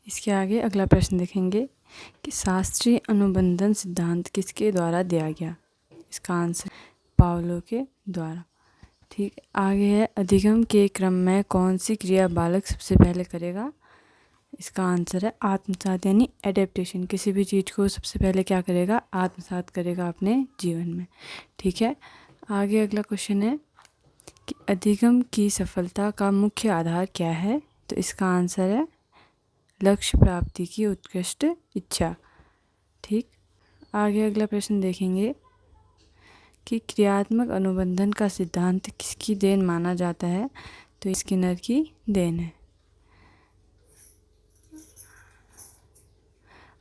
इसके आगे अगला प्रश्न देखेंगे कि शास्त्रीय अनुबंधन सिद्धांत किसके द्वारा दिया गया। इसका आंसर पावलो के द्वारा। ठीक, आगे है अधिगम के क्रम में कौन सी क्रिया बालक सबसे पहले करेगा। इसका आंसर है आत्मसात यानी एडेप्टेशन। किसी भी चीज़ को सबसे पहले क्या करेगा, आत्मसात करेगा अपने जीवन में। ठीक है, आगे अगला क्वेश्चन है कि अधिगम की सफलता का मुख्य आधार क्या है। तो इसका आंसर है लक्ष्य प्राप्ति की उत्कृष्ट इच्छा। ठीक, आगे अगला प्रश्न देखेंगे कि क्रियात्मक अनुबंधन का सिद्धांत किसकी देन माना जाता है। तो स्किनर की देन है।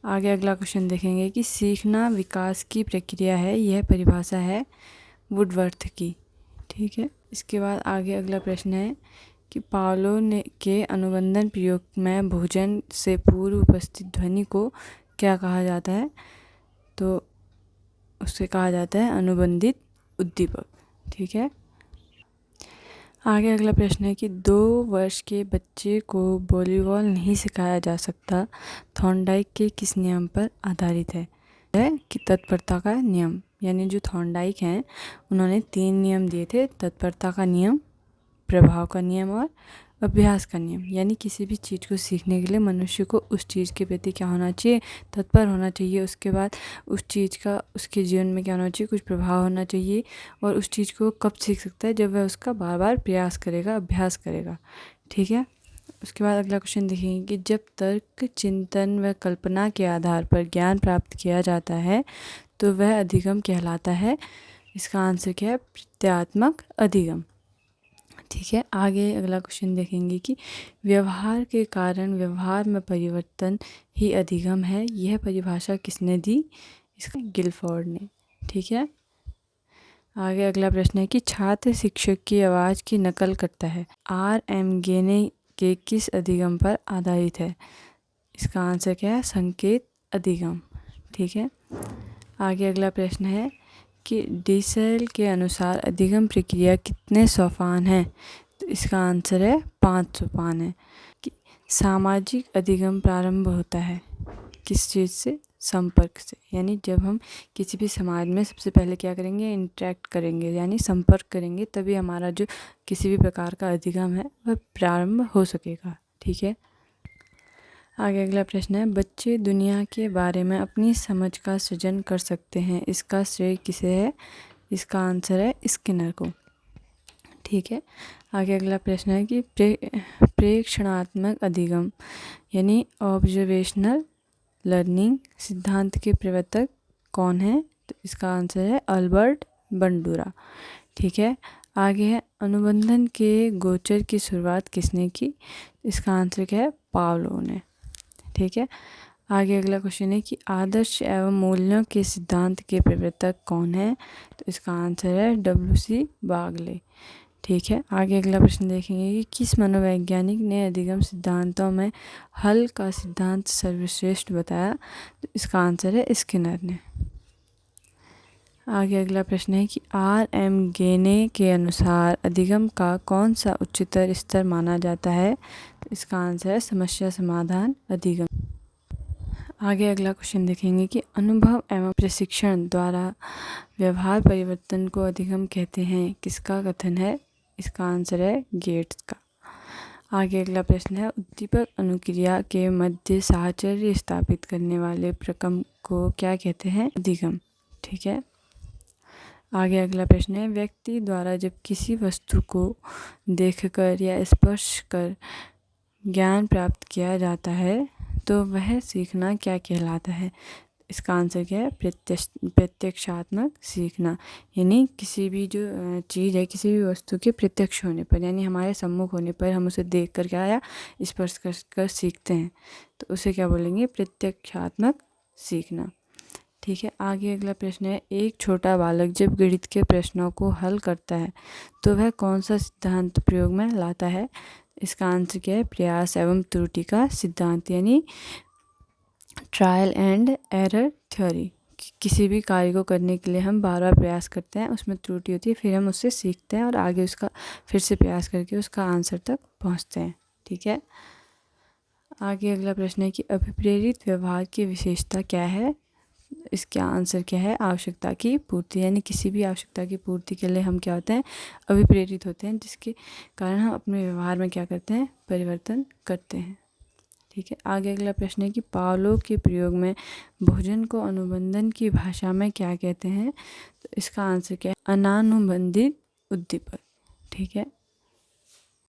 आगे अगला क्वेश्चन देखेंगे कि सीखना विकास की प्रक्रिया है, यह परिभाषा है वुडवर्थ की। ठीक है, इसके बाद आगे अगला प्रश्न है कि पावलो ने के अनुबंधन प्रयोग में भोजन से पूर्व उपस्थित ध्वनि को क्या कहा जाता है। तो उसे कहा जाता है अनुबंधित उद्दीपक। ठीक है, आगे अगला प्रश्न है कि 2 वर्ष के बच्चे को वॉलीबॉल नहीं सिखाया जा सकता, थॉर्नडाइक के किस नियम पर आधारित है कि तत्परता का नियम। यानी जो थॉर्नडाइक हैं उन्होंने 3 नियम दिए थे, तत्परता का नियम, प्रभाव का नियम और अभ्यास का नियम। यानी किसी भी चीज़ को सीखने के लिए मनुष्य को उस चीज़ के प्रति क्या होना चाहिए, तत्पर होना चाहिए। उसके बाद उस चीज़ का उसके जीवन में क्या होना चाहिए, कुछ प्रभाव होना चाहिए। और उस चीज़ को कब सीख सकता है, जब वह उसका बार बार प्रयास करेगा, अभ्यास करेगा। ठीक है, उसके बाद अगला क्वेश्चन देखेंगे कि जब तर्क, चिंतन व कल्पना के आधार पर ज्ञान प्राप्त किया जाता है तो वह अधिगम कहलाता है। इसका आंसर क्या है, प्रत्यात्मक अधिगम। ठीक है, आगे अगला क्वेश्चन देखेंगे कि व्यवहार के कारण व्यवहार में परिवर्तन ही अधिगम है, यह परिभाषा किसने दी। इसका गिलफोर्ड ने। ठीक है, आगे अगला प्रश्न है कि छात्र शिक्षक की आवाज़ की नकल करता है, R.M. गेने के किस अधिगम पर आधारित है। इसका आंसर क्या है, संकेत अधिगम। ठीक है, आगे अगला प्रश्न है कि डिसेल के अनुसार अधिगम प्रक्रिया कितने सोपान हैं। तो इसका आंसर है 5 सोपान है। कि सामाजिक अधिगम प्रारंभ होता है किस चीज़ से, संपर्क से। यानी जब हम किसी भी समाज में सबसे पहले क्या करेंगे, इंटरेक्ट करेंगे यानी संपर्क करेंगे, तभी हमारा जो किसी भी प्रकार का अधिगम है वह प्रारंभ हो सकेगा। ठीक है, आगे अगला प्रश्न है बच्चे दुनिया के बारे में अपनी समझ का सृजन कर सकते हैं, इसका श्रेय किसे है। इसका आंसर है स्किनर को। ठीक है, आगे अगला प्रश्न है कि प्रेक्षणात्मक अधिगम यानी ऑब्जर्वेशनल लर्निंग सिद्धांत के प्रवर्तक कौन है। तो इसका आंसर है अल्बर्ट बंडूरा। ठीक है, आगे है अनुबंधन के गोचर की शुरुआत किसने की। इसका आंसर क्या है, पावलो ने। ठीक है, आगे अगला क्वेश्चन है कि आदर्श एवं मूल्यों के सिद्धांत के प्रवर्तक कौन है। तो इसका आंसर है W.C. बागले। ठीक है, आगे अगला प्रश्न देखेंगे कि किस मनोवैज्ञानिक ने अधिगम सिद्धांतों में हल का सिद्धांत सर्वश्रेष्ठ बताया। तो इसका आंसर है स्किनर ने। आगे अगला प्रश्न है कि R.M. गेने के अनुसार अधिगम का कौन सा उच्चतर स्तर माना जाता है। तो इसका आंसर है समस्या समाधान अधिगम। आगे अगला क्वेश्चन देखेंगे कि अनुभव एवं प्रशिक्षण द्वारा व्यवहार परिवर्तन को अधिगम कहते हैं, किसका कथन है। इसका आंसर है गेट्स का। आगे अगला प्रश्न है उद्दीपक अनुक्रिया के मध्य साहचर्य स्थापित करने वाले प्रक्रम को क्या कहते हैं, अधिगम। ठीक है, आगे अगला प्रश्न है व्यक्ति द्वारा जब किसी वस्तु को देखकर या स्पर्श कर ज्ञान प्राप्त किया जाता है तो वह सीखना क्या कहलाता है। इसका आंसर क्या है, प्रत्यक्षात्मक सीखना। यानी किसी भी जो चीज़ है, किसी भी वस्तु के प्रत्यक्ष होने पर यानी हमारे सम्मुख होने पर हम उसे देख कर क्या या स्पर्श कर सीखते हैं, तो उसे क्या बोलेंगे, प्रत्यक्षात्मक सीखना। ठीक है, आगे अगला प्रश्न है एक छोटा बालक जब गणित के प्रश्नों को हल करता है तो वह कौन सा सिद्धांत प्रयोग में लाता है। इसका आंसर क्या है, प्रयास एवं त्रुटि का सिद्धांत यानी ट्रायल एंड एरर थ्योरी। किसी भी कार्य को करने के लिए हम बार बार प्रयास करते हैं, उसमें त्रुटि होती है, फिर हम उससे सीखते हैं और आगे उसका फिर से प्रयास करके उसका आंसर तक पहुंचते हैं। ठीक है, आगे अगला प्रश्न है कि अभिप्रेरित व्यवहार की विशेषता क्या है। इसका आंसर क्या है, आवश्यकता की पूर्ति। यानी किसी भी आवश्यकता की पूर्ति के लिए हम क्या होते हैं, अभिप्रेरित होते हैं, जिसके कारण हम अपने व्यवहार में क्या करते हैं, परिवर्तन करते हैं। ठीक है। आगे अगला प्रश्न है कि पावलोव के प्रयोग में भोजन को अनुबंधन की भाषा में क्या कहते हैं। तो इसका आंसर क्या है, अनानुबंधित उद्दीपक। ठीक है।